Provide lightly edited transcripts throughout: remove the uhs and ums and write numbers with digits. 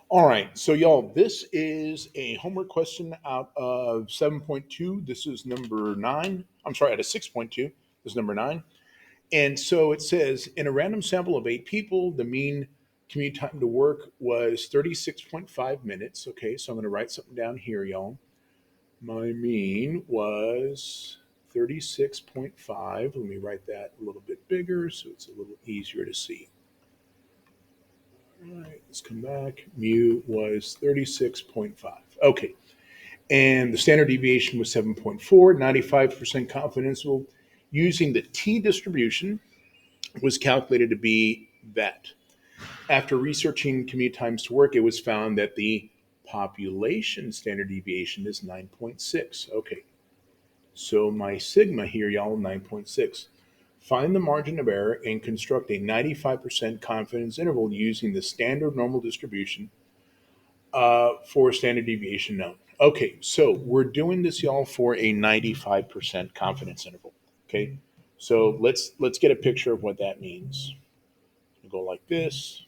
All right, so y'all, this is a homework question out of 7.2. This is number 9. I'm sorry, out of 6.2. This is number 9. And so it says in a random sample of 8 people, the mean commute time to work was 36.5 minutes. Okay, so I'm going to write something down here, y'all. My mean was 36.5. Let me write that a little bit bigger so it's a little easier to see. All right, let's come back. Mu was 36.5. Okay. And the standard deviation was 7.4, 95% confidence interval using the t distribution was calculated to be that. After researching commute times to work, it was found that the population standard deviation is 9.6. Okay, so my sigma here, y'all, 9.6. Find the margin of error and construct a 95% confidence interval using the standard normal distribution for standard deviation known. Okay, so we're doing this, y'all, for a 95% confidence interval. Okay, so let's get a picture of what that means. We'll go like this,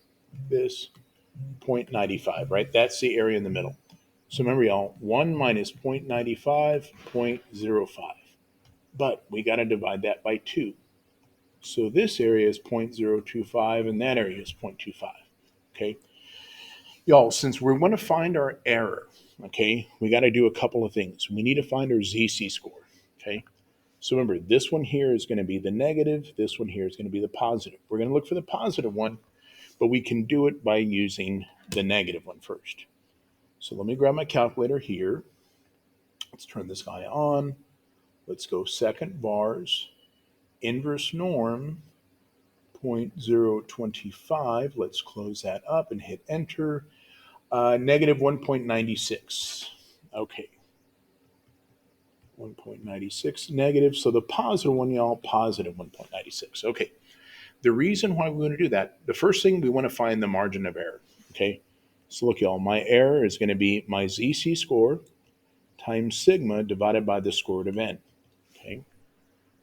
0.95, right? That's the area in the middle. So remember, y'all, 1 minus 0.95, 0.05. But we got to divide that by 2. So this area is 0.025 and that area is 0.25. Okay, y'all, since we want to find our error, okay, we got to do a couple of things. We need to find our ZC score. Okay, so remember, this one here is going to be the negative, this one here is going to be the positive. We're going to look for the positive one, but we can do it by using the negative one first. So let me grab my calculator here. Let's turn this guy on. Let's go second bars, inverse norm, 0.025. Let's close that up and hit enter. Negative 1.96. Okay. 1.96 negative. So the positive one, y'all, positive 1.96. Okay. The reason why we want to do that, the first thing we want to find the margin of error. Okay. So look, y'all, my error is going to be my ZC score times sigma divided by the square root of n. Okay.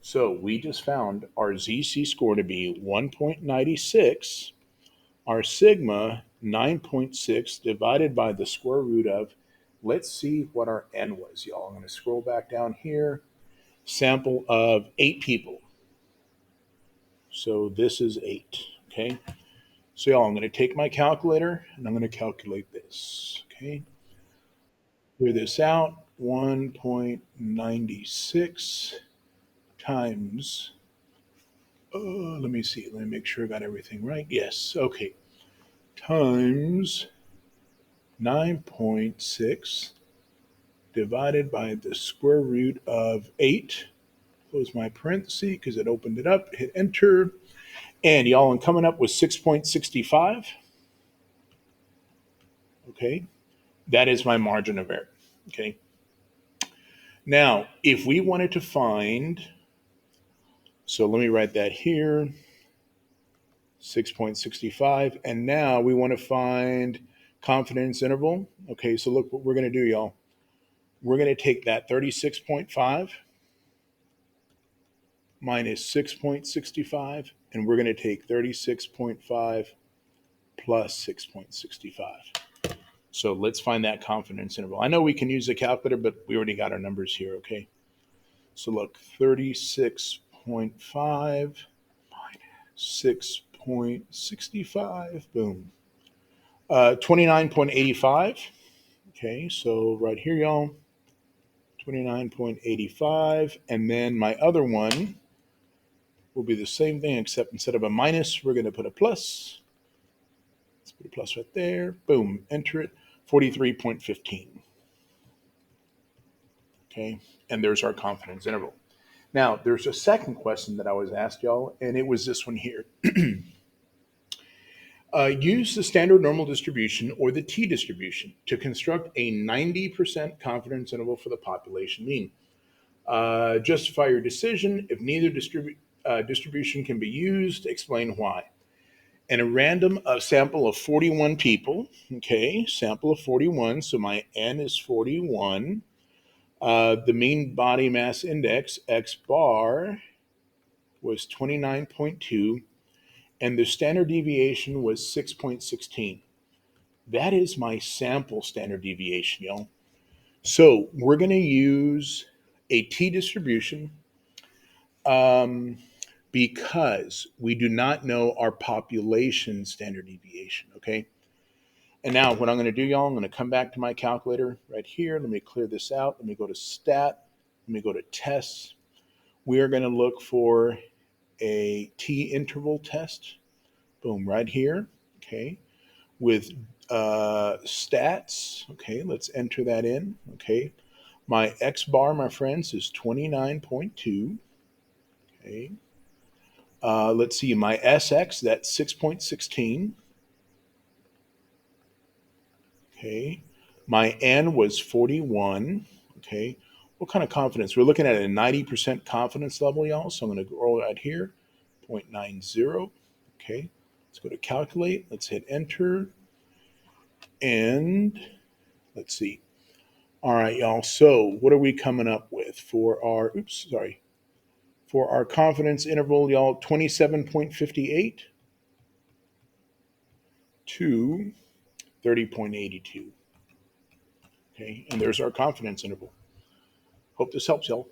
So we just found our ZC score to be 1.96, our sigma 9.6 divided by the square root of, let's see what our n was, y'all. I'm going to scroll back down here. Sample of 8 people. So this is 8. Okay. So y'all, I'm going to take my calculator and I'm going to calculate this. Okay. Clear this out. 1.96 times, let me see, let me make sure I got everything right. Yes, okay. Times 9.6 divided by the square root of 8. Close my parenthesis because it opened it up. Hit enter. And y'all, I'm coming up with 6.65. Okay. That is my margin of error. Okay. Now, if we wanted to find, so let me write that here, 6.65. And now we want to find confidence interval. Okay, so look what we're going to do, y'all. We're going to take that 36.5 minus 6.65, and we're going to take 36.5 plus 6.65. So let's find that confidence interval. I know we can use a calculator, but we already got our numbers here, okay? So look, 36.5 minus 6.65, boom. 29.85. Okay, so right here, y'all, 29.85. And then my other one will be the same thing, except instead of a minus, we're going to put a plus. Let's put a plus right there. Boom, enter it. 43.15. Okay, and there's our confidence interval. Now, there's a second question that I was asked, y'all, and it was this one here. Use the standard normal distribution or the t distribution to construct a 90% confidence interval for the population mean. Justify your decision. If neither distribution can be used, explain why. And a random sample of 41 people, okay, sample of 41, so my n is 41. The mean body mass index, x bar, was 29.2, and the standard deviation was 6.16. That is my sample standard deviation, y'all. So we're going to use a t-distribution um, because we do not know our population standard deviation, okay? And now what I'm going to do, y'all, I'm going to come back to my calculator right here. Let me clear this out. Let me go to stat. Let me go to tests. We are going to look for a t-interval test. Boom, right here, okay? With stats, okay, let's enter that in, okay? My X bar, my friends, is 29.2, okay? Let's see, my SX, that's 6.16, okay? My N was 41, okay? What kind of confidence? We're looking at a 90% confidence level, y'all, so I'm going to roll right here, 0.90, okay? Let's go to calculate, let's hit enter, and let's see. All right, y'all, so what are we coming up with for our, for our confidence interval, y'all? 27.58 to 30.82. Okay, and there's our confidence interval. Hope this helps, y'all.